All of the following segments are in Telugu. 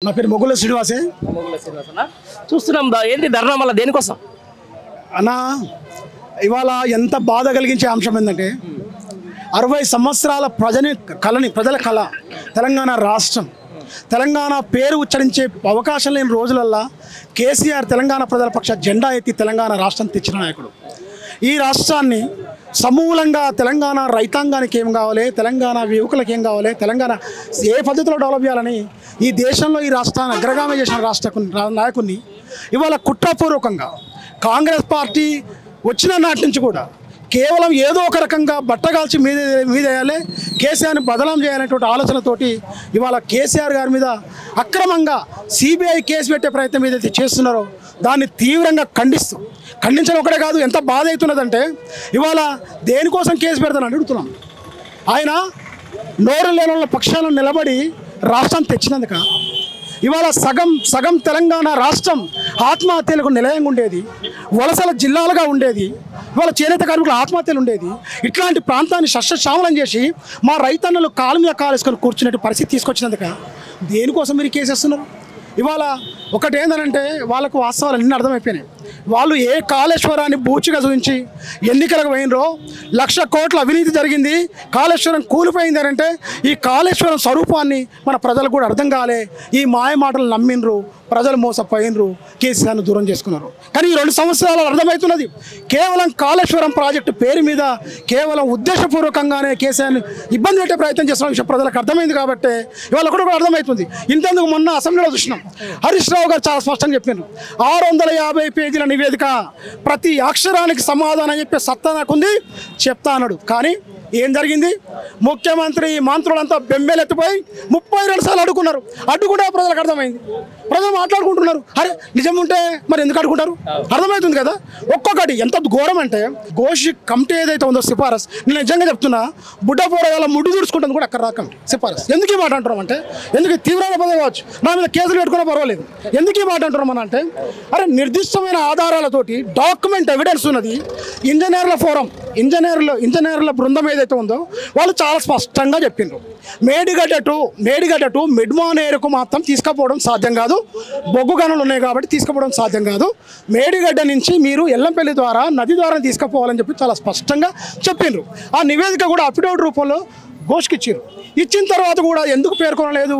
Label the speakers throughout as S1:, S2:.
S1: నా పేరు మొగుల శ్రీనివాసే.
S2: చూస్తున్నాం ఏంటి ధర్నా మళ్ళీ దేనికోసం
S1: అన్న? ఇవాళ ఎంత బాధ కలిగించే అంశం ఏంటంటే 60 సంవత్సరాల ప్రజల కళ తెలంగాణ రాష్ట్రం. తెలంగాణ పేరు ఉచ్చరించే అవకాశం లేని రోజులల్లా కేసీఆర్ తెలంగాణ ప్రజల పక్ష జెండా ఎత్తి తెలంగాణ రాష్ట్రం తెచ్చిన నాయకుడు. ఈ రాష్ట్రాన్ని సమూలంగా తెలంగాణ రైతాంగానికి ఏం కావాలి, తెలంగాణ యువకులకు ఏం కావాలి, తెలంగాణ ఏ పద్ధతిలో డెవలప్ చేయాలని ఈ దేశంలో ఈ రాష్ట్రాన్ని అగ్రగామి చేసిన నాయకుడిని ఇవాళ కుట్రపూర్వకంగా కాంగ్రెస్ పార్టీ వచ్చిన నాటి నుంచి కూడా కేవలం ఏదో ఒక రకంగా బట్టగాల్చి మీదేయాలి, కేసీఆర్ని బదనాం చేయాలనేటువంటి ఆలోచనతోటి ఇవాళ కేసీఆర్ గారి మీద అక్రమంగా సిబిఐ కేసు పెట్టే ప్రయత్నం ఏదైతే చేస్తున్నారో దాన్ని తీవ్రంగా ఖండించడం ఒకటే కాదు, ఎంత బాధ అవుతున్నదంటే ఇవాళ దేనికోసం కేసు పెడతానని అడుగుతున్నాం. ఆయన నోరు లేని వాళ్ళ పక్షాలను నిలబడి రాష్ట్రాన్ని తెచ్చినందుక ఇవాళ సగం తెలంగాణ రాష్ట్రం ఆత్మహత్యలకు నిలయంగా ఉండేది, వలసల జిల్లాలుగా ఉండేది, ఇవాళ చేనేత కార్మికుల ఆత్మహత్యలు ఉండేది. ఇట్లాంటి ప్రాంతాన్ని సస్యశ్యామలం చేసి మా రైతన్నలు కాలు మీద కాలేసుకొని కూర్చునే పరిస్థితి తీసుకొచ్చినందుక దేనికోసం మీరు కేసేస్తున్నారు? ఇవాళ ఒకటేందనంటే వాళ్ళకు వాస్తవాలు అన్నీ అర్థమైపోయినాయి. వాళ్ళు ఏ కాళేశ్వరాన్ని బూచిగా చూపించి ఎన్నికలకు పోయినరో 1,00,000 కోట్ల అవినీతి జరిగింది, కాళేశ్వరం కూలిపోయింది అని అంటే ఈ కాళేశ్వరం స్వరూపాన్ని మన ప్రజలకు కూడా అర్థం కాలే. ఈ మాయ మాటలు నమ్మినరు, ప్రజలు మోసపోయినరు, కేసీఆర్ను దూరం చేసుకున్నారు. కానీ ఈ 2 సంవత్సరాలు అర్థమవుతున్నది కేవలం కాళేశ్వరం ప్రాజెక్టు పేరు మీద కేవలం ఉద్దేశపూర్వకంగానే కేసీఆర్ని ఇబ్బంది పెట్టే ప్రయత్నం చేస్తున్న విషయం ప్రజలకు అర్థమైంది. కాబట్టి ఇవాళ కూడా అర్థమవుతుంది. ఇంతెందుకు మొన్న అసెంబ్లీలో చూసినాం, హరీష్ రావు గారు చాలా స్పష్టంగా చెప్పారు, 650 పేజీల నివేదిక, ప్రతి అక్షరానికి సమాధానం చెప్పే సత్తా నాకుంది, చెప్తా అన్నాడు. కానీ ఏం జరిగింది? ముఖ్యమంత్రి మంత్రులంతా బెంబేలెత్తిపోయి 32 సార్లు అడుగుకున్నారు. అడ్డుకుంటే ప్రజలకు అర్థమైంది, ప్రజలు మాట్లాడుకుంటున్నారు. అరే నిజం ఉంటే మరి ఎందుకు అడుగుకుంటారు? అర్థమవుతుంది కదా. ఒక్కొక్కటి ఎంత ఘోరం అంటే గోషి కమిటీ ఏదైతే ఉందో సిఫారసు, నేను నిజంగా చెప్తున్నా, బుడ్డ పోరగాల ముడ్డు తుడుచుకుంటుంది కూడా అక్కడ రాకండి సిఫారసు. ఎందుకు ఈ మాట అంటున్నాం అంటే, ఎందుకు తీవ్రమైన పదవి కావచ్చు, నా మీద కేసులు పెట్టుకున్నా పర్వాలేదు, ఎందుకు ఈ మాట అంటున్నాం అని అంటే, అరే నిర్దిష్టమైన ఆధారాలతోటి డాక్యుమెంట్ ఎవిడెన్స్ ఉన్నది. ఇంజనీర్ల ఫోరం, ఇంజనీర్ల బృందం ఏదైతే ఉందో వాళ్ళు చాలా స్పష్టంగా చెప్పిండ్రు, మేడిగడ్డ టు మిడ్మానేరుకు మాత్రం తీసుకుపోవడం సాధ్యం కాదు, బొగ్గు గనులు ఉన్నాయి కాబట్టి తీసుకుపోవడం సాధ్యం కాదు, మేడిగడ్డ నుంచి మీరు ఎల్లంపల్లి ద్వారా నది ద్వారా తీసుకుపోవాలని చెప్పి చాలా స్పష్టంగా చెప్పిండ్రు. ఆ నివేదిక కూడా అఫిడవిట్ రూపంలో ఘోష్కిచ్చారు. ఇచ్చిన తర్వాత కూడా ఎందుకు పేర్కొనలేదు?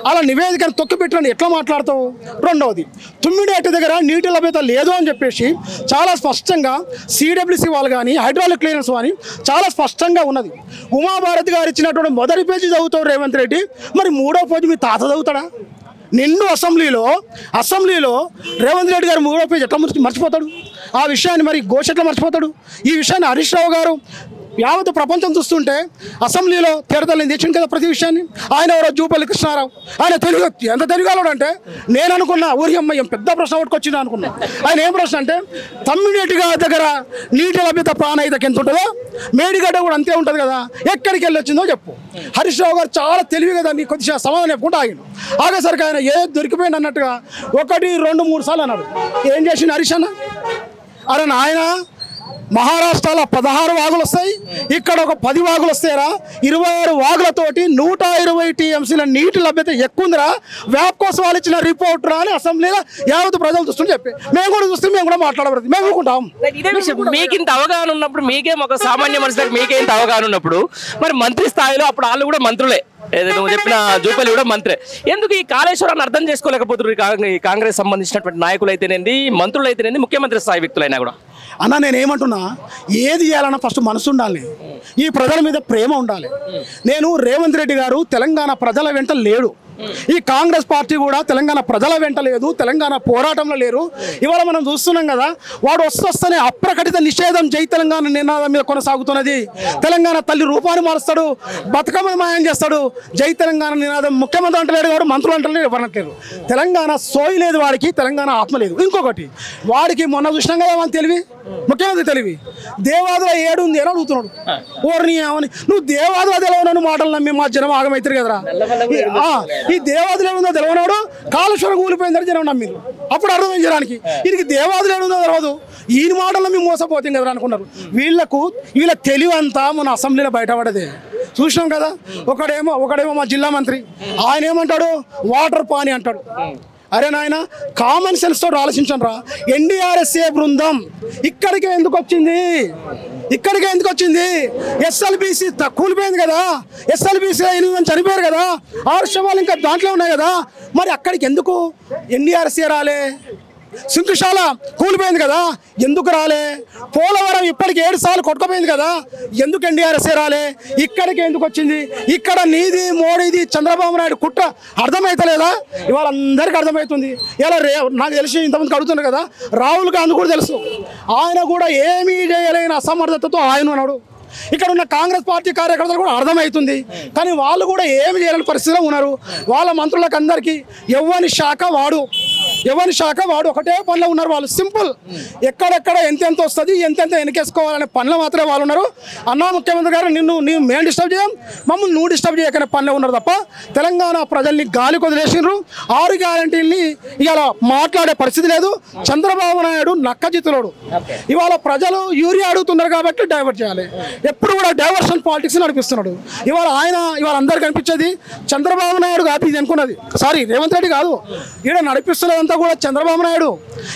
S1: అలా నివేదికను తొక్కిపెట్టని ఎట్లా మాట్లాడతావు? రెండవది, తుమ్మిడేట దగ్గర నీటి లభ్యత లేదు అని చెప్పేసి చాలా స్పష్టంగా సిడబ్ల్యూసి వాళ్ళు కానీ హైడ్రాలిక్ క్లియరెన్స్ కానీ చాలా స్పష్టంగా ఉన్నది. ఉమాభారతి గారు ఇచ్చినటువంటి మొదటి పేజీ చదువుతాడు రేవంత్ రెడ్డి, మరి 3వ పేజీ మీ తాత చదువుతాడా? నిండు అసెంబ్లీలో రేవంత్ రెడ్డి గారు 3వ పేజీ ఎట్లా మర్చిపోతాడు? ఆ విషయాన్ని మరి ఘోష్ ఎట్లా మర్చిపోతాడు? ఈ విషయాన్ని హరీష్ రావు గారు యావత్ ప్రపంచం చూస్తుంటే అసెంబ్లీలో తేడతల్ని తెచ్చింది కదా ప్రతి విషయాన్ని. ఆయన ఎవరో జూపల్లి కృష్ణారావు, ఆయన తెలుగు వ్యక్తి, ఎంత తెలుగులోడు అంటే నేను అనుకున్నా ఊరి అమ్మాయి పెద్ద ప్రశ్న పట్టుకొచ్చింది అనుకున్నా. ఆయన ఏం ప్రశ్న అంటే, తమ్మినేటిగా దగ్గర నీటి లభ్యత ప్రాణహితకి ఎంత ఉంటుందో మేడిగడ్డ కూడా అంతే ఉంటుంది కదా, ఎక్కడికి వెళ్ళి వచ్చిందో చెప్పు. హరీష్ రావు గారు చాలా తెలివి కదా, నీకు కొద్దిగా సమాధానం చెప్పుకుంటూ ఆగిన. ఆగేసరికి ఆయన ఏ దొరికిపోయింది అన్నట్టుగా 1, 2, 3 సార్లు అన్నాడు. ఏం చేసిండు హరీష్ అన్న? అరే నాయన, మహారాష్ట్రలో 16 వాగులు వస్తాయి, ఇక్కడ ఒక 10 వాగులు వస్తాయిరా, 26 వాగులతోటి 120 టీఎంసీల నీటి లభ్యత ఎక్కువందిరా, వ్యాప్ కోసం వాళ్ళు ఇచ్చిన రిపోర్ట్ రా అని అసెంబ్లీలో యావత్ ప్రజలు చూస్తుంటే చెప్పి మేము కూడా చూస్తే మేము కూడా మాట్లాడబడుతుంది, మేము ఊరుకుంటాం.
S2: మీకు ఇంత అవగాహన ఉన్నప్పుడు, మీకేం ఒక సామాన్య మనుషులకు మీకేంత అవగాహన ఉన్నప్పుడు, మరి మంత్రి స్థాయిలో అప్పుడు వాళ్ళు కూడా మంత్రులే, ఏదైతే నువ్వు చెప్పిన జూపల్లి కూడా మంత్రే, ఎందుకు ఈ కాళేశ్వరాన్ని అర్థం చేసుకోలేకపోతున్నారు ఈ కాంగ్రెస్ సంబంధించినటువంటి నాయకులు అయితేనేది, మంత్రులు అయితేనేది, ముఖ్యమంత్రి స్థాయి వ్యక్తులైనా కూడా?
S1: అన్న నేనేమంటున్నా, ఏది చేయాలన్నా ఫస్ట్ మనసు ఉండాలి, ఈ ప్రజల మీద ప్రేమ ఉండాలి. నేను రేవంత్ రెడ్డి గారు తెలంగాణ ప్రజల వెంట లేడు, ఈ కాంగ్రెస్ పార్టీ కూడా తెలంగాణ ప్రజల వెంట లేదు, తెలంగాణ పోరాటంలో లేరు. ఇవాళ మనం చూస్తున్నాం కదా, వాడు వస్తేనే అప్రకటిత నిషేధం జై తెలంగాణ నినాదం మీద కొనసాగుతున్నది. తెలంగాణ తల్లి రూపాన్ని మారుస్తాడు, బతుకమ్మ మాయం చేస్తాడు, జై తెలంగాణ నినాదం ముఖ్యమంత్రి అంటలేడు, వాడు మంత్రులు అంటలేడు, ఎవరంటలేరు. తెలంగాణ సోయి లేదు వాడికి, తెలంగాణ ఆత్మ లేదు. ఇంకొకటి, వాడికి మొన్న చూసినాం కదా వాళ్ళ తెలివి, ముఖ్యమంత్రి తెలివి. దేవాదుల ఏడు ఉంది అని అడుగుతున్నాడు. ఓర్ని ఏమని నువ్వు దేవాదుల తెలవనని మాటలు నమ్మి మా జనం ఆగమవుతారు కదరా. ఈ దేవాదులు ఏడుందో తెలవనాడు కాళేశ్వరం కూలిపోయిందని జనం నమ్మిరు. అప్పుడు అర్థమైంది జనానికి వీరికి దేవాదులు ఏడుందో తెలవదు, ఈయన మాటలు నమ్మి మోసపోతుంది కదరా అనుకున్నారు. వీళ్ళ తెలివి అంతా మన అసెంబ్లీలో బయటపడదే చూసినాం కదా. ఒకడేమో మా జిల్లా మంత్రి, ఆయన ఏమంటాడు వాటర్ పానీ అంటాడు. అరే నాయన కామన్ సెన్స్ తోటి ఆలోచించండి రా. ఎన్డీఆర్ఎస్ఏ బృందం ఇక్కడికే ఎందుకు వచ్చింది? ఎస్ఎల్బీసీ కూలిపోయింది కదా, ఎస్ఎల్బీసీ 8 మంది చనిపోయారు కదా, 6 శవాలు ఇంకా దాంట్లో ఉన్నాయి కదా, మరి అక్కడికి ఎందుకు ఎన్డీఆర్ఎస్ఏ రాలే? సింకుశాల కూలిపోయింది కదా, ఎందుకు రాలే? పోలవరం ఇప్పటికి 7 సార్లు కొట్టుకుపోయింది కదా, ఎందుకు ఎన్డీఆర్ఎస్ఏ రాలే? ఇక్కడికి ఎందుకు వచ్చింది? ఇక్కడ నీది మోడీది చంద్రబాబు నాయుడు కుట్ర అర్థమవుతలేదా? ఇవాళ అందరికీ అర్థమవుతుంది. ఇలా నాకు తెలిసి ఇంతమందికి అడుగుతున్నారు కదా, రాహుల్ గాంధీ కూడా తెలుసు, ఆయన కూడా ఏమీ చేయలేని అసమర్థతతో ఆయన ఉన్నాడు. ఇక్కడ ఉన్న కాంగ్రెస్ పార్టీ కార్యకర్తలు కూడా అర్థమవుతుంది, కానీ వాళ్ళు కూడా ఏమి చేయలేని పరిస్థితిలో ఉన్నారు. వాళ్ళ మంత్రులకు అందరికీ ఎవరి శాఖ వాడు ఒకటే పనిలో ఉన్నారు. వాళ్ళు సింపుల్, ఎక్కడెక్కడ ఎంతెంత వస్తుంది ఎంతెంత వెనకేసుకోవాలనే పనిలో మాత్రమే వాళ్ళు ఉన్నారు. అన్నా ముఖ్యమంత్రి గారు నేను మేము డిస్టర్బ్ చేయం, మమ్మల్ని నువ్వు డిస్టర్బ్ చేయకనే పనిలో ఉన్నారు తప్ప తెలంగాణ ప్రజల్ని గాలి కొదిలేసినారు. 6 గ్యారంటీల్ని ఇవాళ మాట్లాడే పరిస్థితి లేదు. చంద్రబాబు నాయుడు నక్కజిత్తులోడు. ఇవాళ ప్రజలు యూరియా అడుగుతున్నారు కాబట్టి డైవర్ట్ చేయాలి, ఎప్పుడు కూడా డైవర్షన్ పాలిటిక్స్ నడిపిస్తున్నాడు. ఇవాళ అందరికి కనిపించేది చంద్రబాబు నాయుడు కాదు ఇది అనుకున్నది, సారీ రేవంత్ రెడ్డి కాదు, ఈడ నడిపిస్తున్నదంతా కూడా చంద్రబాబు నాయుడు.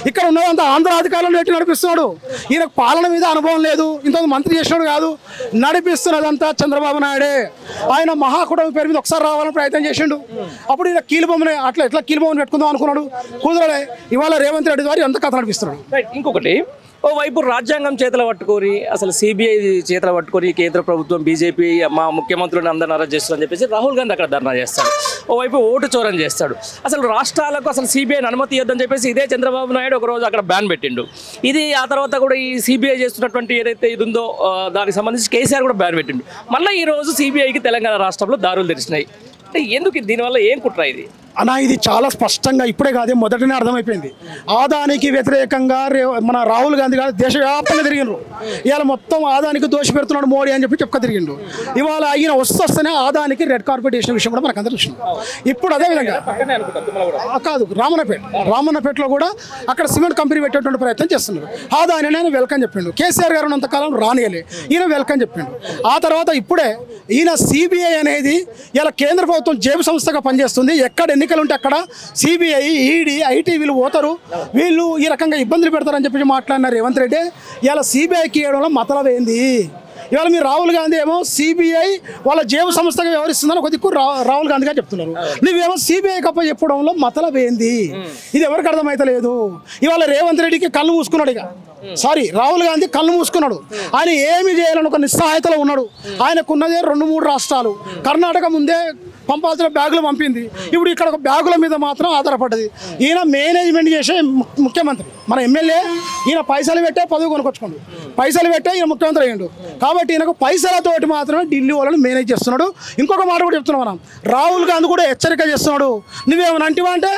S1: ఇక్కడ ఉన్నదంతా ఆంధ్ర అధికారులను పెట్టి నడిపిస్తున్నాడు. ఈయనకు పాలన మీద అనుభవం లేదు, ఇంతకు మంత్రి చేసినాడు కాదు, నడిపిస్తున్నదంతా చంద్రబాబు నాయుడే. ఆయన మహాకూటమి పేరు మీద ఒకసారి రావాలని ప్రయత్నం చేసిండు. అప్పుడు ఈయన కీలుబొమ్మని ఎట్లా కీలుబొమ్మని పెట్టుకుందాం అనుకున్నాడు, కుదరలే. ఇవాళ రేవంత్ రెడ్డి ద్వారా ఎంత కథ నడిపిస్తున్నాడు.
S2: ఇంకొకటి, ఓవైపు రాజ్యాంగం చేతులు పట్టుకొని అసలు సిబిఐ చేతులు పట్టుకొని కేంద్ర ప్రభుత్వం బీజేపీ మా ముఖ్యమంత్రులను అందరిని అరెస్ట్ చేస్తారని చెప్పేసి రాహుల్ గాంధీ అక్కడ ధర్నా చేస్తాడు. ఓవైపు ఓటు చోరం చేస్తాడు. అసలు రాష్ట్రాలకు అసలు సిబిఐని అనుమతి ఇవ్వద్దని చెప్పేసి ఇదే చంద్రబాబు నాయుడు ఒకరోజు అక్కడ బ్యాన్ పెట్టిండు. ఇది ఆ తర్వాత కూడా ఈ సిబిఐ చేస్తున్నటువంటి ఏదైతే ఇది ఉందో దానికి సంబంధించి కేసీఆర్ కూడా బ్యాన్ పెట్టిండు. మళ్ళీ ఈరోజు సిబిఐకి తెలంగాణ రాష్ట్రంలో దారులు తెరిచినాయి. అంటే ఎందుకు దీనివల్ల ఏం కుట్ర ఇది
S1: అన్నా? ఇది చాలా స్పష్టంగా ఇప్పుడే కాదే మొదటనే అర్థమైపోయింది. ఆదానికి వ్యతిరేకంగా మన రాహుల్ గాంధీ గారు దేశవ్యాప్తంగా తిరిగిండ్రు. ఇవాళ మొత్తం ఆదానికి దోషి పెడుతున్నాడు మోడీ అని చెప్పి తిరిగిండు. ఇవాళ ఆయన వస్తేనే ఆదానికి రెడ్ కార్పెట్ వేసిన విషయం కూడా మనకు అందరూ చూసినాం. ఇప్పుడు అదేవిధంగా కాదు, రామన్నపేటలో కూడా అక్కడ సిమెంట్ కంపెనీ పెట్టేటువంటి ప్రయత్నం చేస్తున్నారు. ఆదాని నేను వెల్కమ్ చెప్పిండు. కేసీఆర్ గారు ఉన్నంతకాలం రానియలే, ఈయన వెల్కమ్ చెప్పిండు. ఆ తర్వాత ఇప్పుడే ఈయన సిబిఐ అనేది ఇలా కేంద్ర ప్రభుత్వం జేబు సంస్థగా పనిచేస్తుంది. ఎక్కడ ఎన్నికలు ఉంటే అక్కడ సిబిఐ, ఈడీ, ఐటీ వీళ్ళు పోతారు, వీళ్ళు ఈ రకంగా ఇబ్బందులు పెడతారని చెప్పి మాట్లాడినారు రేవంత్ రెడ్డి. ఇలా సిబిఐకి ఇవ్వడంలో మతలబ్ ఏంది? ఇవాళ మీరు రాహుల్ గాంధీ ఏమో సిబిఐ వాళ్ళ జేబు సంస్థగా వ్యవహరిస్తుందని ఒక దిక్కు రాహుల్ గాంధీ గారు చెప్తున్నారు. నువ్వేమో సిబిఐ కప్ప చెప్పడంలో మతలబ్ ఏంది? ఇది ఎవరికి అర్థమైతలేదు. ఇవాళ రేవంత్ రెడ్డికి కళ్ళు మూసుకున్నాడు. రాహుల్ గాంధీ కళ్ళు మూసుకున్నాడు. ఆయన ఏమి చేయాలని ఒక నిస్సహాయతలో ఉన్నాడు. ఆయనకున్నదే 2-3 రాష్ట్రాలు. కర్ణాటక ముందే పంపాల్సిన బ్యాగులు పంపింది, ఇప్పుడు ఇక్కడ ఒక బ్యాగుల మీద మాత్రం ఆధారపడ్డది. ఈయన మేనేజ్మెంట్ చేసే ముఖ్యమంత్రి, మన ఎమ్మెల్యే. ఈయన పైసలు పెట్టే పదవి కొనుక్కొచ్చుకోండు, పైసలు పెట్టే ఈయన ముఖ్యమంత్రి అయ్యిండు. కాబట్టి ఈయనకు పైసలతోటి మాత్రమే ఢిల్లీ వాళ్ళని మేనేజ్ చేస్తున్నాడు. ఇంకొక మాట కూడా చెప్తున్నాం మనం, రాహుల్ గాంధీ కూడా హెచ్చరిక చేస్తున్నాడు. నువ్వేమన్నా అంటివా అంటే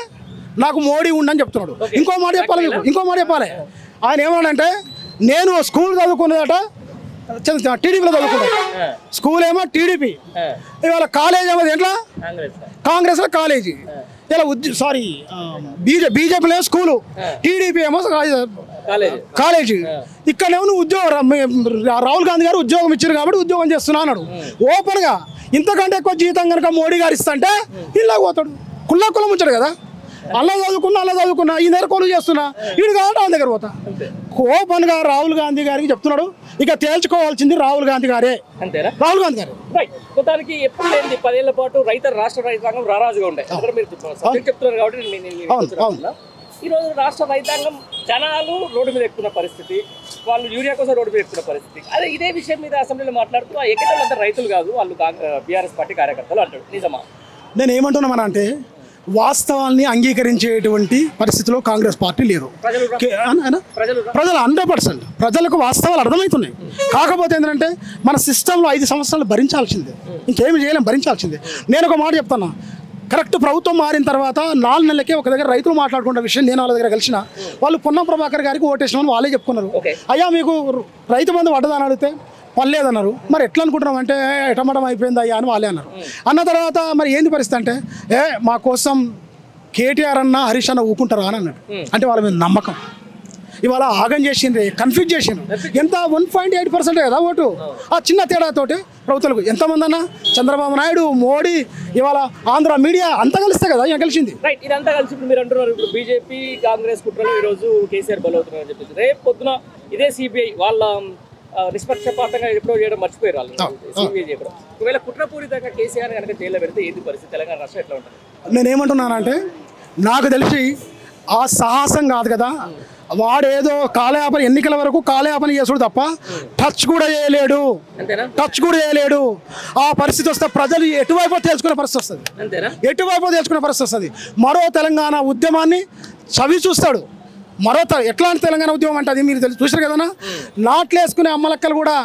S1: నాకు మోడీ ఉండని చెప్తున్నాడు. ఇంకో మాట చెప్పాలి. ఆయన ఏమన్నాడంటే నేను స్కూల్ చదువుకున్నదట టీడీపీలో చదువుకున్నాడు. స్కూల్ ఏమో టీడీపీ, ఇవాళ కాలేజ్ ఏమో ఎట్లా కాంగ్రెస్లో కాలేజీ. ఇలా బీజేపీలో స్కూలు, టీడీపీ ఏమో కాలేజీ. ఇక్కడేమో నువ్వు ఉద్యోగం, రాహుల్ గాంధీ గారు ఉద్యోగం ఇచ్చారు కాబట్టి ఉద్యోగం చేస్తున్నా అన్నాడు ఓపెన్గా. ఇంతకంటే ఎక్కువ జీతం కనుక మోడీ గారు ఇస్తుంటే ఇలా పోతాడు. కుళ్ళ ఉంచాడు కదా, అలా చదువుకున్నా ఈ దగ్గర కొలు చేస్తున్నా, వీడు కాబట్టి వాళ్ళ దగ్గర పోతా. ఓపెన్గా రాహుల్ గాంధీ గారికి చెప్తున్నాడు. ఇక తేల్చుకోవాల్సింది రాహుల్ గాంధీ గారే.
S2: అంతేనా?
S1: రాహుల్ గాంధీ గారు
S2: మొత్తానికి ఎప్పుడు లేని 10 ఏళ్ల పాటు రాష్ట్ర రైతాంగం రారాజుగా ఉండే మీరు చెప్తున్నారు కాబట్టి ఈ రోజు రాష్ట్ర రైతాంగం జనాలు రోడ్డు మీద ఎక్కుతున్న పరిస్థితి, వాళ్ళు యూరియా కోసం రోడ్డు మీద ఎక్కుతున్న పరిస్థితి. అదే ఇదే విషయం మీద అసెంబ్లీలో మాట్లాడుతూ ఎక్కడంతా రైతులు కాదు వాళ్ళు బీఆర్ఎస్ పార్టీ కార్యకర్తలు అంటాడు. నిజమా?
S1: నేను ఏమంటున్నామని అంటే వాస్తవాల్ని అంగీకరించేటువంటి పరిస్థితిలో కాంగ్రెస్ పార్టీ లేరు. ప్రజలు 100% ప్రజలకు వాస్తవాలు అర్థమవుతున్నాయి. కాకపోతే ఏంటంటే మన సిస్టంలో 5 సంవత్సరాలు భరించాల్సిందే, ఇంకేమి చేయలేం, భరించాల్సిందే. నేను ఒక మాట చెప్తాను, కరెక్ట్ ప్రభుత్వం మారిన తర్వాత 4 నెలలకే ఒక దగ్గర రైతులు మాట్లాడుకున్న విషయం నేను వాళ్ళ దగ్గర కలిసిన వాళ్ళు పొన్నం ప్రభాకర్ గారికి ఓటేసినామని వాళ్ళే చెప్పుకున్నారు. అయ్యా మీకు రైతు బంధు పడ్డదని అడిగితే పర్లేదన్నారు. మరి ఎట్లా అనుకుంటున్నాం అంటే ఎటమటం అయిపోయింది అయ్యా అని వాళ్ళే అన్నారు. అన్న తర్వాత మరి ఏంది పరిస్థితి అంటే మా కోసం కేటీఆర్ అన్న హరీష్ అన్న ఊకుంటారు అని అన్నాడు. అంటే వాళ్ళ మీద నమ్మకం. ఇవాళ ఆగం చేసిండ్రు, కన్ఫ్యూజ్ చేసిండ్రు. ఎంత 1.8% కదా ఓటు. ఆ చిన్న తేడాతోటి ప్రభుత్వాలకు ఎంతమంది అన్న చంద్రబాబు నాయుడు, మోడీ, ఇవాళ ఆంధ్ర మీడియా అంతా కలిస్తే కదా ఇక కలిసింది.
S2: రైట్, ఇదంతా కలిసి ఇప్పుడు మీరు అంటున్నారు ఇప్పుడు బీజేపీ కాంగ్రెస్ కుట్రలో ఈరోజు కేసీఆర్ బలవుతున్నారని చెప్పేసి రేపు పొద్దున ఇదే సిబిఐ వాళ్ళ నిష్పక్షపాతంగా ఎప్పుడో చేయడం మర్చిపోయారు వాళ్ళు. సిబిఐ చేయడం ఒకవేళ కుట్రపూరితంగా కేసీఆర్ కనుక జైల్లో పెడితే ఏంది పరిస్థితి, తెలంగాణ రాష్ట్రం ఎట్లా ఉంటుంది?
S1: నేనేమంటున్నానంటే నాకు తెలిసి ఆ సాహసం కాదు కదా, వాడేదో కాలయాపన ఎన్నికల వరకు కాలయాపన చేసుడు తప్ప టచ్ కూడా చేయలేడు. ఆ పరిస్థితి వస్తే ప్రజలు ఎటువైపు తెలుసుకునే పరిస్థితి వస్తుంది. మరో తెలంగాణ ఉద్యమాన్ని చవి చూస్తాడు. ఎట్లాంటి తెలంగాణ ఉద్యమం అంటే అది మీరు చూసారు కదన్నా. నాట్లు వేసుకునే అమ్మలక్కలు కూడా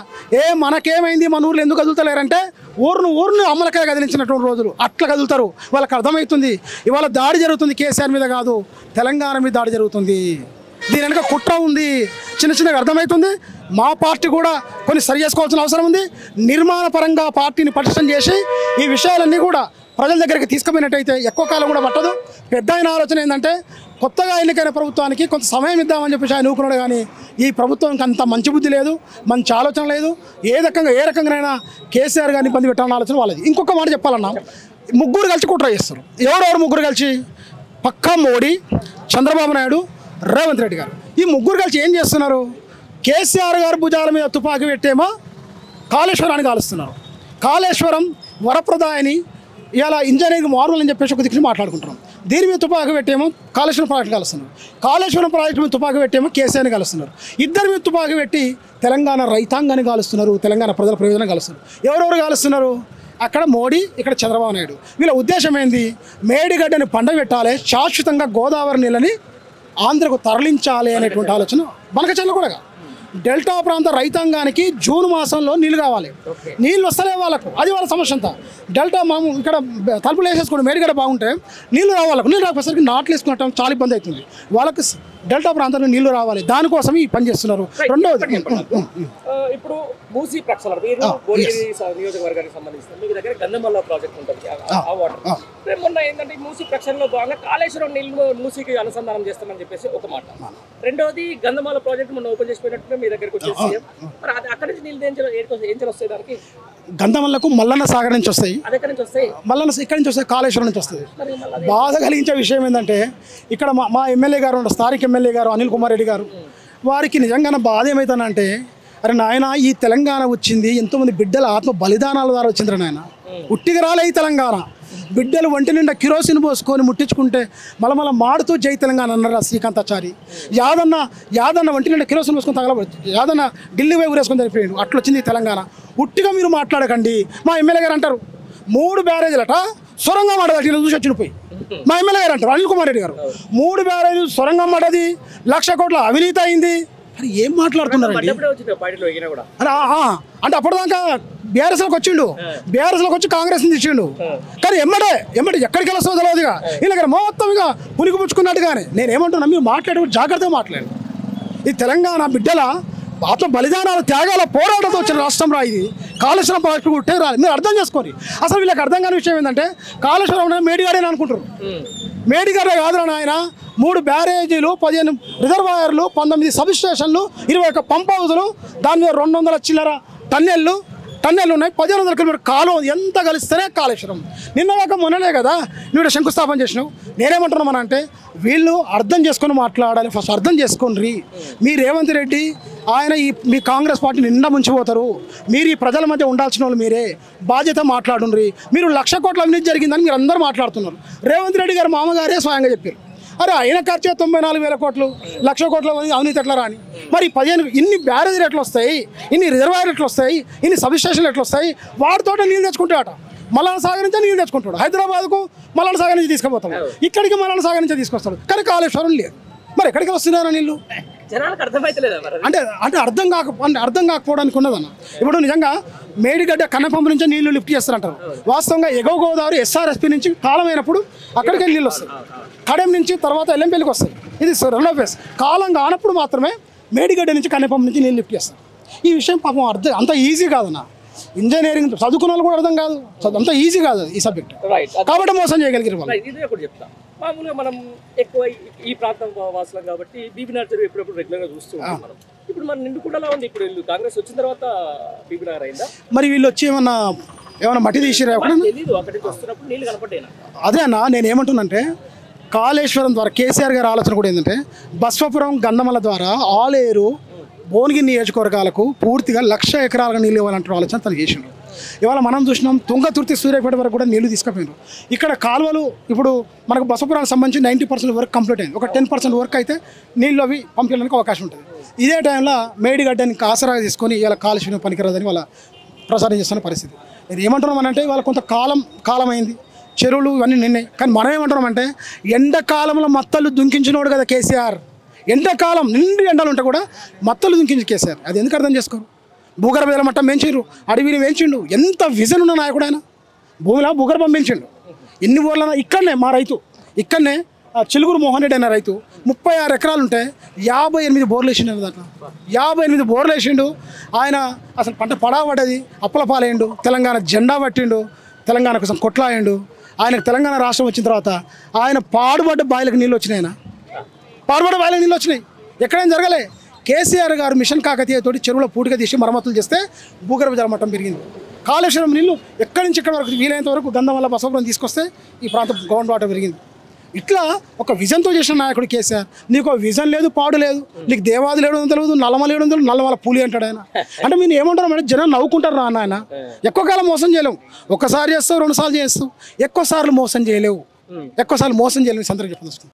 S1: మనకేమైంది, మన ఊర్లో ఎందుకు కదులుతలేరంటే ఊరును అమ్మలక్కలు కదిలించినటువంటి రోజులు అట్లా కదులుతారు. వాళ్ళకి అర్థమవుతుంది ఇవాళ దాడి జరుగుతుంది కేసీఆర్ మీద కాదు, తెలంగాణ మీద దాడి జరుగుతుంది. దీని వెనక కుట్ర ఉంది, చిన్నగా అర్థమవుతుంది. మా పార్టీ కూడా కొన్ని సరి చేసుకోవాల్సిన అవసరం ఉంది. నిర్మాణ పరంగా పార్టీని పటిష్టం చేసి ఈ విషయాలన్నీ కూడా ప్రజల దగ్గరికి తీసుకుపోయినట్టయితే ఎక్కువ కాలం కూడా పట్టదు. పెద్ద ఆయన ఆలోచన ఏంటంటే కొత్తగా ఎన్నికైన ప్రభుత్వానికి కొంత సమయం ఇద్దామని చెప్పేసి ఆయన ఊకున్నాడు. కానీ ఈ ప్రభుత్వానికి అంత మంచి బుద్ధి లేదు, మంచి ఆలోచన లేదు. ఏ రకంగానైనా కేసీఆర్ గారిని ఇబ్బంది పెట్టాలన్న ఆలోచన వాళ్ళది. ఇంకొక మాట చెప్పాలన్నా, ముగ్గురు కలిసి కుట్ర చేస్తారు. ఎవరెవరు ముగ్గురు కలిసి? పక్కా మోడీ, చంద్రబాబు నాయుడు, రేవంత్ రెడ్డి గారు. ఈ ముగ్గురు కలిసి ఏం చేస్తున్నారు? కేసీఆర్ గారు భుజాల మీద తుపాకీ పెట్టేమో కాళేశ్వరాన్ని కాలుస్తున్నారు. కాళేశ్వరం వరప్రదాయని ఇలా ఇంజనీరింగ్ మార్వల్ అని చెప్పేసి ఒక దిక్కు మాట్లాడుకుంటున్నాం. దీని మీద తుపాకీ పెట్టేమో కాళేశ్వరం ప్రాజెక్టు కలుస్తున్నారు. కాళేశ్వరం ప్రాజెక్టు మీద తుపాకీ పెట్టేమో కేసీఆర్ని కలుస్తున్నారు. ఇద్దరి మీద తుపాకీ పెట్టి తెలంగాణ రైతాంగాన్ని కాలుస్తున్నారు, తెలంగాణ ప్రజల ప్రయోజనం కలుస్తున్నారు. ఎవరెవరు కాలుస్తున్నారు? అక్కడ మోడీ, ఇక్కడ చంద్రబాబు నాయుడు. వీళ్ళ ఉద్దేశం ఏంది? మేడిగడ్డని పండబెట్టాలి, శాశ్వతంగా గోదావరి నీళ్ళని ఆంధ్రకు తరలించాలి అనేటువంటి ఆలోచన. బనకచెర్ల కూడా డెల్టా ప్రాంత రైతాంగానికి జూన్ మాసంలో నీళ్ళు కావాలి. నీళ్ళు వస్తలే వాళ్ళకు, అది వాళ్ళ సమస్య అంతా. డెల్టా ఇక్కడ తలుపులు వేసేసుకోండి, మేడిగడ్డ బాగుంటే నీళ్ళు రావాలి. నీళ్ళు రాకపోసరికి నాట్లు వేసుకున్నట్టు చాలా ఇబ్బంది అవుతుంది. వాళ్ళకు డెల్టా ప్రాంతంలో నీళ్లు రావాలి, దానికోసం ఈ పని చేస్తున్నారు. రెండవది
S2: ఇప్పుడు మూసీ ప్రక్షాళన నియోజకవర్గానికి సంబంధించి మీ దగ్గర గంధమల్ల ప్రాజెక్ట్ ఉంటుంది. ఆ వాటర్ మొన్న ఏంటంటే మూసీ ప్రక్షాళనలో భాగంగా కాళేశ్వరం నీళ్లు మూసీకి అనుసంధానం చేస్తామని చెప్పేసి ఒక మాట. రెండవది గంధమల్ల ప్రాజెక్ట్ మొన్న ఓపెన్ చేసిపోయినట్టు మీ దగ్గరకు వచ్చేసి మరి అక్కడి నుంచి నీళ్ళు ఏం వస్తాయి? దానికి
S1: గంధమల్లకు మల్లన్న సాగర్ నుంచి వస్తాయి. మల్లన్న ఇక్కడి నుంచి వస్తాయి, కాళేశ్వరం నుంచి వస్తుంది. బాధ కలిగించే విషయం ఏంటంటే ఇక్కడ మా ఎమ్మెల్యే గారు, స్థానిక ఎమ్మెల్యే గారు అనిల్ కుమార్ రెడ్డి గారు, వారికి నిజంగా బాధ ఏమవుతానంటే అరే నాయన ఈ తెలంగాణ వచ్చింది ఎంతోమంది బిడ్డల ఆత్మ బలిదానాల ద్వారా వచ్చిందిరా నాయన. ఉట్టిగా రాలే ఈ తెలంగాణ. బిడ్డలు ఒంటి నిండా కిరోసిన్ పోసుకొని ముట్టించుకుంటే మలమల మాడుతూ జై తెలంగాణ అన్నారు శ్రీకాంతాచారి. యాదన్న ఒంటి నిండా కిరోసిన్ పోసుకొని తగలబడి యాదన్న ఢిల్లీ వైపు వేసుకొని చనిపోయాడు. అట్లా వచ్చింది తెలంగాణ. ఉట్టిగా మీరు మాట్లాడకండి. మా ఎమ్మెల్యే గారు అంటారు 3 బ్యారేజీలట సొరంగం ఆడదట, చూసి వచ్చిపోయి మా ఎమ్మెల్యే గారు అంటారు అనిల్ కుమార్ రెడ్డి గారు. 3 బ్యారేజీలు సొరంగం ఆడది, 1,00,000 కోట్ల అవినీతి అయింది. అరే ఏం మాట్లాడుతున్నారు అంటే అప్పటిదాకా బీఆర్ఎస్లోకి వచ్చిండు, బీఆర్ఎస్లోకి వచ్చి కాంగ్రెస్ని తెచ్చిండు. కానీ ఎమ్మడే ఎక్కడికి వెళ్ళొస్తుందో తెలియదుగా ఈ దగ్గర మొత్తం ఇక పునికి పుచ్చుకున్నట్టుగానే. నేనేమంటున్నా, మీరు మాట్లాడే జాగ్రత్తగా మాట్లాడు. ఈ తెలంగాణ బిడ్డల ఆత్మ బలిదానాల త్యాగాల పోరాటంతో వచ్చిన రాష్ట్రం రా ఇది. కాళేశ్వరం ప్రాజెక్టు ఉంటే రాలి, మీరు అర్థం చేసుకోండి. అసలు వీళ్ళకి అర్థం కాని విషయం ఏంటంటే కాళేశ్వరం మేడిగాడని అనుకుంటారు. మేడిగడ్డ కాదురా నాయన. 3 బ్యారేజీలు, 15 రిజర్వాయర్లు, 19 సబ్ స్టేషన్లు, 21 పంప్ హౌజులు, దాని మీద 200 చిల్లర టన్నెళ్ళు ఉన్నాయి, 1,500 కిలోమీటర్ కాలువ. ఎంత కలిస్తేనే కాళేశ్వరం. నిన్నగాక మొన్ననే కదా నువ్వు శంకుస్థాపన చేసినావు. నేనేమంటున్నామని అంటే వీళ్ళు అర్థం చేసుకొని మాట్లాడాలి. ఫస్ట్ అర్థం చేసుకోండి. మీ రేవంత్ రెడ్డి ఆయన మీ కాంగ్రెస్ పార్టీని నిండా ముంచిపోతారు. మీరు ఈ ప్రజల మధ్య ఉండాల్సిన వాళ్ళు మీరే. బాధ్యత మాట్లాడుండ్రి. మీరు 1,00,000 కోట్ల అవినీతి జరిగిందని మీరు అందరూ మాట్లాడుతున్నారు. రేవంత్ రెడ్డి గారు మామగారే స్వయంగా చెప్పారు, అరే ఆయన ఖర్చు 94,000 కోట్లు, 1,00,000 కోట్ల అవినీతి ఎట్లా రాని? మరి 15 ఇన్ని బ్యారేజీలు ఎట్లా వస్తాయి, ఇన్ని రిజర్వాయర్లు ఎట్లా వస్తాయి, ఇన్ని సబ్ స్టేషన్లు ఎట్లా వస్తాయి? వాటితోటే నీళ్ళు తెచ్చుకుంటాడట. మల్లన్న సాగర్ నుంచే నీళ్ళు తెచ్చుకుంటాడు. హైదరాబాద్కు మల్లన్న సాగర్ నుంచి తీసుకుపోతాడు, ఇక్కడికి మల్లన్న సాగర్ నుంచే తీసుకొస్తాడు. కానీ కాళేశ్వరం లేదు. మరి ఎక్కడికి వస్తున్నారా నీళ్ళు?
S2: జనాలకు అర్థమైతలేదా మరి అది?
S1: అంటే అర్థం కాకపోవడానికి ఉన్నదన్న. ఇప్పుడు నిజంగా మేడిగడ్డ కన్నపంపు నుంచి నీళ్లు లిఫ్ట్ చేస్తారంటారు. వాస్తవంగా ఎగువ గోదావరి ఎస్ఆర్ఎస్పీ నుంచి కాలం అయినప్పుడు అక్కడికి నీళ్ళు వస్తాయి. కడెం నుంచి తర్వాత ఎల్లంపల్లికి వస్తాయి. ఇది రెండో ఫేస్. కాలం కానప్పుడు మాత్రమే మేడిగడ్డ నుంచి కన్నపంపు నుంచి నీళ్ళు లిఫ్ట్ చేస్తారు. ఈ విషయం పాపం అంత ఈజీ కాదన్న. ఇంజనీరింగ్ చదువుకున్న వాళ్ళు కూడా అర్థం కాదు. అంత ఈజీ కాదు ఈ సబ్జెక్ట్.
S2: రైట్.
S1: కాబట్టి మోసం చేయగలిగారు వాళ్ళు.
S2: ఇదే ఒకటి చెప్తా. మామూలుగా మనం ఎక్కువ ఈ ప్రాంతం వాసులం కాబట్టి బీబీనగర్ చెరువు ఎప్పుడప్పుడు రెగ్యులర్గా చూస్తూ ఉంటాం మనం. ఇప్పుడు మన నిండుకుండలా ఉంది. ఇప్పుడు వీళ్ళు కాంగ్రెస్ వచ్చిన తర్వాత బీబీనగర్ అయిందా?
S1: మరి వీళ్ళు వచ్చి ఏమన్నా మట్టి తీసిరా?
S2: తెలీదు. అక్కడి నుంచి వస్తున్నప్పుడు నీళ్ళు కనపడ్డాయి.
S1: అదే అన్న, నేను ఏమంటున్నానంటే కాళేశ్వరం ద్వారా కేసీఆర్ గారి ఆలోచన కూడా ఏంటంటే బస్వాపురం గంధమల ద్వారా ఆలేరు భువనగిరి నియోజకవర్గాలకు పూర్తిగా 1,00,000 ఎకరాలకు నీళ్ళు ఇవ్వాలంటే ఆలోచన తను చేసిండు. ఇవాళ మనం చూసినాం తుంగతుర్తి సూర్యాపేట వరకు కూడా నీళ్లు తీసుకుపోయినారు. ఇక్కడ కాలువలు ఇప్పుడు మనకు బసపురానికి సంబంధించి 90% వర్క్ కంప్లీట్ అయింది. ఒక 10% వర్క్ అయితే నీళ్ళు అవి పంపించడానికి అవకాశం ఉంటుంది. ఇదే టైంలో మేడిగడ్డని ఆసరాగా తీసుకొని ఇవాళ కాలుష్యం పనికిరాదని వాళ్ళ ప్రచారం చేస్తున్న పరిస్థితి. నేను ఏమంటున్నామనంటే ఇవాళ కొంత కాలం అయింది, చెరువులు ఇవన్నీ నిన్నాయి. కానీ మనం ఏమంటున్నామంటే ఎండాకాలంలో మత్తలు దుంకించినోడు కదా కేసీఆర్. ఎండాకాలం నిండు ఎండలు ఉంటే కూడా మత్తలు దుంకించి కేసీఆర్. అది ఎందుకు అర్థం చేసుకోరు? భూగర్భ జల మట్టం పెంచిండ్రు, అడవిని పెంచిండు. ఎంత విజన్ ఉన్న నాయకుడు ఆయన. భూమిలో భూగర్భం పెంచిండు. ఎన్ని ఊర్లన్నా ఇక్కడనే మా రైతు ఇక్కడనే చిలుగురు మోహన్ రెడ్డి అనే రైతు 36 ఎకరాలు ఉంటే 58 బోర్లు వేసిండు. దాంట్లో 58 బోర్లు వేసిండు. ఆయన అసలు పంట పడబడ్డది, అప్పుల పాలయ్యిండు, తెలంగాణ జెండా పట్టిండు, తెలంగాణ కోసం కొట్లాయిండు. ఆయనకు తెలంగాణ రాష్ట్రం వచ్చిన తర్వాత ఆయన పాడుబడ్డ బాయిలకు నీళ్ళు వచ్చినాయి. ఆయన పాడుబడ్డ బాయిలకు నీళ్ళు వచ్చినాయి. ఎక్కడైనా జరగలే. కేసీఆర్ గారు మిషన్ కాకతీయతోటి చెరువుల పూటిగా తీసి మరమ్మతులు చేస్తే భూగర్భ జలమట్టం పెరిగింది. కాళేశ్వరం నీళ్ళు ఎక్కడి నుంచి ఎక్కడి వరకు వీలైనంత వరకు గంధం వల్ల బసవపురం తీసుకొస్తే ఈ ప్రాంతం గ్రౌండ్ వాటర్ పెరిగింది. ఇట్లా ఒక విజన్తో చేసిన నాయకుడు కేసీఆర్. నీకు విజన్ లేదు, పాడు లేదు, నీకు దేవాది లేడు తెలియదు, నల్లమల లేడు తెలియదు, నల్లమల పూలి అంటాడు ఆయన. అంటే మీరు ఏమంటారు అంటే జనం నవ్వుకుంటారు రా ఆయన. ఎక్కువ కాలం మోసం చేయలేవు. ఒక్కసారి చేస్తావు, 2 సార్లు చేస్తావు, ఎక్కువ సార్లు మోసం చేయలేవు. సందర్భం చెప్పదలుచుకుంటాం.